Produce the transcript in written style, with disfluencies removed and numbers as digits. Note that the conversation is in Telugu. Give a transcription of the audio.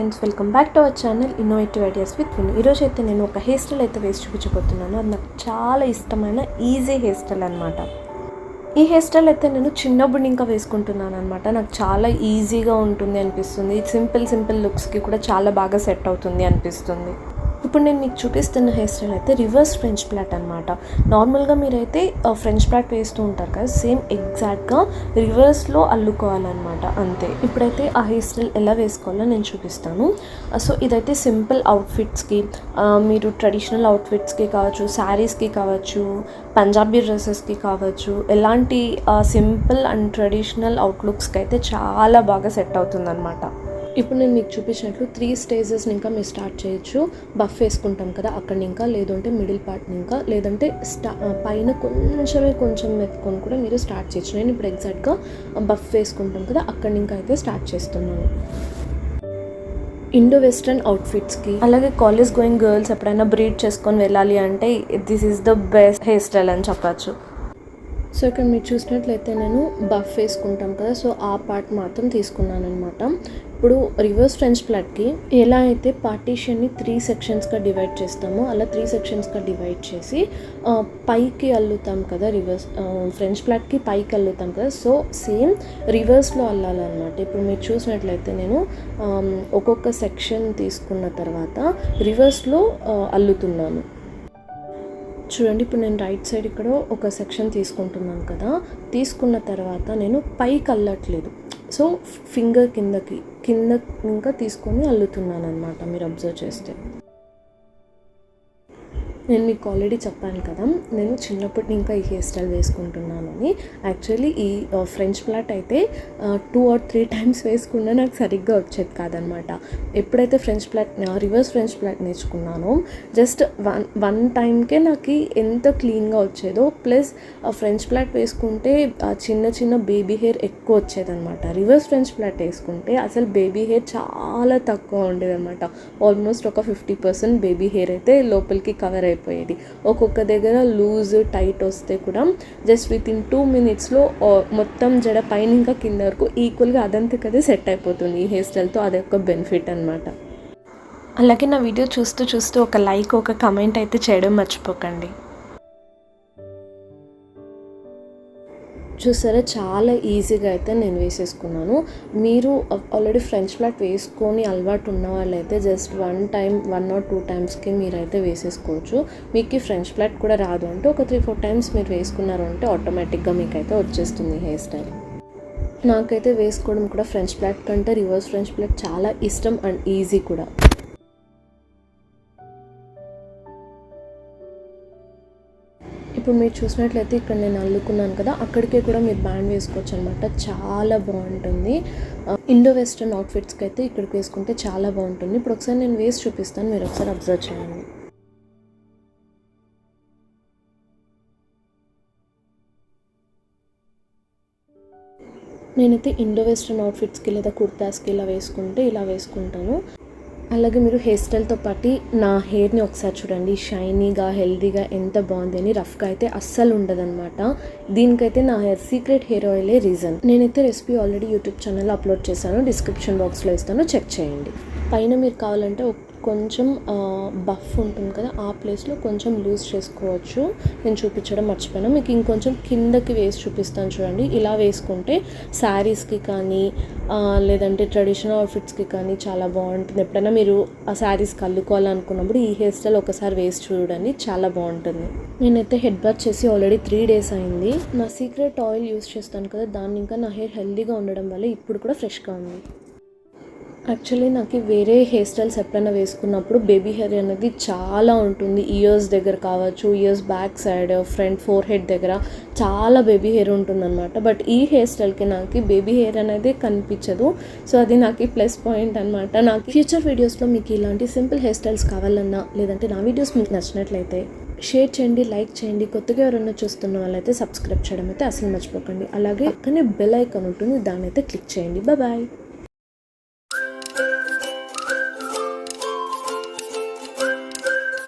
Friends, welcome back to our channel innovative ideas with విను. ఈరోజు అయితే నేను ఒక హెయిర్ స్టైల్ అయితే వేసి చూపించబోతున్నాను. అది నాకు చాలా ఇష్టమైన ఈజీ హెయిర్ స్టైల్ అనమాట. ఈ హెయిర్ స్టైల్ అయితే నేను చిన్నప్పుడు ఇంకా వేసుకుంటున్నాను అనమాట. నాకు చాలా ఈజీగా ఉంటుంది అనిపిస్తుంది. సింపుల్ లుక్స్కి కూడా చాలా బాగా సెట్ అవుతుంది అనిపిస్తుంది. ఇప్పుడు నేను మీకు చూపిస్తున్న హెయిర్ స్టైల్ అయితే రివర్స్ ఫ్రెంచ్ ప్లాట్ అనమాట. నార్మల్గా మీరైతే ఫ్రెంచ్ ప్లాట్ వేస్తూ ఉంటారు కదా, సేమ్ ఎగ్జాక్ట్గా రివర్స్లో అల్లుకోవాలన్నమాట, అంతే. ఇప్పుడైతే ఆ హెయిర్ స్టైల్ ఎలా వేసుకోవాలో నేను చూపిస్తాను. సో ఇదైతే సింపుల్ అవుట్ఫిట్స్కి, మీరు ట్రెడిషనల్ అవుట్ఫిట్స్కి కావచ్చు, శారీస్కి కావచ్చు, పంజాబీ డ్రెస్సెస్కి కావచ్చు, ఎలాంటి సింపుల్ అండ్ ట్రెడిషనల్ అవుట్లుక్స్కి అయితే చాలా బాగా సెట్ అవుతుందన్నమాట. ఇప్పుడు నేను మీకు చూపించినట్లు 3 స్టేజెస్ని ఇంకా మీరు స్టార్ట్ చేయొచ్చు. బఫ్ వేసుకుంటాం కదా అక్కడిని ఇంకా, లేదంటే మిడిల్ పార్ట్ని ఇంకా, లేదంటే పైన కొంచెం మెత్తుకొని కూడా మీరు స్టార్ట్ చేయొచ్చు. నేను ఇప్పుడు ఎగ్జాక్ట్గా బఫ్ వేసుకుంటాం కదా అక్కడిని ఇంకా అయితే స్టార్ట్ చేస్తున్నాను. ఇండో వెస్ట్రన్ అవుట్ఫిట్స్కి, అలాగే కాలేజ్ గోయింగ్ గర్ల్స్ ఎప్పుడైనా బ్రీడ్ చేసుకొని వెళ్ళాలి అంటే this is the best hair style అని చెప్పచ్చు. సో ఇక్కడ మీరు చూసినట్లయితే నేను బఫ్ వేసుకుంటాం కదా, సో ఆ పార్ట్ మాత్రం తీసుకున్నాను అనమాట. ఇప్పుడు రివర్స్ ఫ్రెంచ్ ప్లాట్కి ఎలా అయితే పార్టీషన్ని 3 సెక్షన్స్గా డివైడ్ చేస్తామో అలా 3 సెక్షన్స్గా డివైడ్ చేసి పైకి అల్లుతాం కదా, రివర్స్ ఫ్రెంచ్ ప్లాట్కి పైకి అల్లుతాం కదా, సో సేమ్ రివర్స్లో అల్లాలన్నమాట. ఇప్పుడు మీరు చూసినట్లయితే నేను ఒక్కొక్క సెక్షన్ తీసుకున్న తర్వాత రివర్స్లో అల్లుతున్నాను. చూడండి, ఇప్పుడు నేను రైట్ సైడ్ ఇక్కడ ఒక సెక్షన్ తీసుకుంటున్నాను కదా, తీసుకున్న తర్వాత నేను పైకి అల్లట్లేదు, సో ఫింగర్ కింద ఇంకా తీసుకొని అల్లుతున్నాను అనమాట. మీరు అబ్జర్వ్ చేస్తే నేను మీకు ఆల్రెడీ చెప్పాను కదా, నేను చిన్నప్పటి ఇంకా ఈ హెయిర్ స్టైల్ వేసుకుంటున్నాను అని. యాక్చువల్లీ ఈ ఫ్రెంచ్ ప్లాట్ అయితే 2 or 3 టైమ్స్ వేసుకున్నా నాకు సరిగ్గా వచ్చేది కాదనమాట. ఎప్పుడైతే రివర్స్ ఫ్రెంచ్ ప్లాట్ నేర్చుకున్నానో జస్ట్ వన్ టైంకే నాకు ఎంత క్లీన్గా వచ్చేదో, ప్లస్ ఫ్రెంచ్ ప్లాట్ వేసుకుంటే చిన్న బేబీ హెయిర్ ఎక్కువ వచ్చేదనమాట. రివర్స్ ఫ్రెంచ్ ప్లాట్ వేసుకుంటే అసలు బేబీ హెయిర్ చాలా తక్కువ ఉండేదన్నమాట. ఆల్మోస్ట్ ఒక 50% బేబీ హెయిర్ అయితే లోపలికి కవర్ అయిపోయేది. ఒక్కొక్క దగ్గర లూజ్ టైట్ వస్తే కూడా జస్ట్ వితిన్ 2 minutesలో మొత్తం జడ పైన ఇంకా కింద వరకు ఈక్వల్గా అదంతకదే సెట్ అయిపోతుంది ఈ హెయిర్ స్టైల్తో. అదొక బెనిఫిట్ అనమాట. అలాగే నా వీడియో చూస్తూ ఒక లైక్, ఒక కమెంట్ అయితే చేయడం మర్చిపోకండి. చూసారా, చాలా ఈజీగా అయితే నేను వేసేసుకున్నాను. మీరు ఆల్రెడీ ఫ్రెంచ్ ప్లాట్ వేసుకొని అలవాటు ఉన్న వాళ్ళైతే జస్ట్ 1 or 2 టైమ్స్కి మీరైతే వేసేసుకోవచ్చు. మీకు ఫ్రెంచ్ ప్లాట్ కూడా రాదు అంటే ఒక 3-4 టైమ్స్ మీరు వేసుకున్నారు అంటే ఆటోమేటిక్గా మీకైతే వచ్చేస్తుంది హెయిర్ స్టైల్. నాకైతే వేసుకోవడం కూడా ఫ్రెంచ్ ప్లాట్ కంటే రివర్స్ ఫ్రెంచ్ ప్లాట్ చాలా ఇష్టం అండ్ ఈజీ కూడా. ఇప్పుడు మీరు చూసినట్లయితే ఇక్కడ నేను అల్లుకున్నాను కదా, అక్కడికే కూడా మీరు బ్యాండ్ వేసుకోవచ్చు అనమాట. చాలా బాగుంటుంది. ఇండో వెస్ట్రన్ అవుట్ఫిట్స్కి అయితే ఇక్కడికి వేసుకుంటే చాలా బాగుంటుంది. ఇప్పుడు ఒకసారి నేను వేసి చూపిస్తాను, మీరు ఒకసారి అబ్జర్వ్ చేయండి. నేనైతే ఇండో వెస్ట్రన్ అవుట్ఫిట్స్కి లేదా కుర్తాస్కి ఇలా వేసుకుంటాను. అలాగే మీరు హెయిర్ స్టైల్తో పాటు నా హెయిర్ని ఒకసారి చూడండి, షైనీగా హెల్దీగా ఎంత బాగుంది అని. రఫ్గా అయితే అస్సలు ఉండదన్నమాట. దీనికైతే నా సీక్రెట్ హెయిర్ ఆయిలే రీజన్. నేనైతే రెసిపీ ఆల్రెడీ యూట్యూబ్ ఛానల్లో అప్లోడ్ చేశాను, డిస్క్రిప్షన్ బాక్స్లో ఇస్తాను, చెక్ చేయండి. పైన మీరు కావాలంటే కొంచెం బఫ్ ఉంటుంది కదా, ఆ ప్లేస్లో కొంచెం లూజ్ చేసుకోవచ్చు. నేను చూపించడం మర్చిపోయాను. మీకు ఇంకొంచెం కిందకి వేసి చూపిస్తాను చూడండి. ఇలా వేసుకుంటే శారీస్కి కానీ లేదంటే ట్రెడిషనల్ అవుట్ఫిట్స్కి కానీ చాలా బాగుంటుంది. ఎప్పుడైనా మీరు ఆ శారీస్కి అల్లుకోవాలనుకున్నప్పుడు ఈ హెయిర్ స్టైల్ ఒకసారి వేసి చూడండి, చాలా బాగుంటుంది. నేనైతే హెడ్ బాత్ చేసి ఆల్రెడీ 3 days అయింది. నా సీక్రెట్ ఆయిల్ యూస్ చేస్తాను కదా, దాన్ని ఇంకా నా హెయిర్ హెల్దీగా ఉండడం వల్ల ఇప్పుడు కూడా ఫ్రెష్గా ఉంది. యాక్చువల్లీ నాకు వేరే హెయిర్ స్టైల్స్ ఎప్పుడైనా వేసుకున్నప్పుడు బేబీ హెయిర్ అనేది చాలా ఉంటుంది. ఇయర్స్ దగ్గర కావచ్చు, years back side, front four head దగ్గర చాలా బేబీ హెయిర్ ఉంటుందన్నమాట. బట్ ఈ హెయిర్ స్టైల్కి నాకు బేబీ హెయిర్ అనేది కనిపించదు. సో అది నాకు ప్లస్ పాయింట్ అనమాట. నాకు ఫ్యూచర్ వీడియోస్లో మీకు ఇలాంటి సింపుల్ హెయిర్ స్టైల్స్ కావాలన్నా, లేదంటే నా వీడియోస్ మీకు నచ్చినట్లయితే షేర్ చేయండి, లైక్ చేయండి. కొత్తగా ఎవరైనా చూస్తున్న వాళ్ళైతే సబ్స్క్రైబ్ చేయడం అయితే అసలు మర్చిపోకండి. అలాగే పక్కనే బెల్ ఐకాన్ ఉంటుంది, దాన్ని అయితే క్లిక్ చేయండి. బాయ్.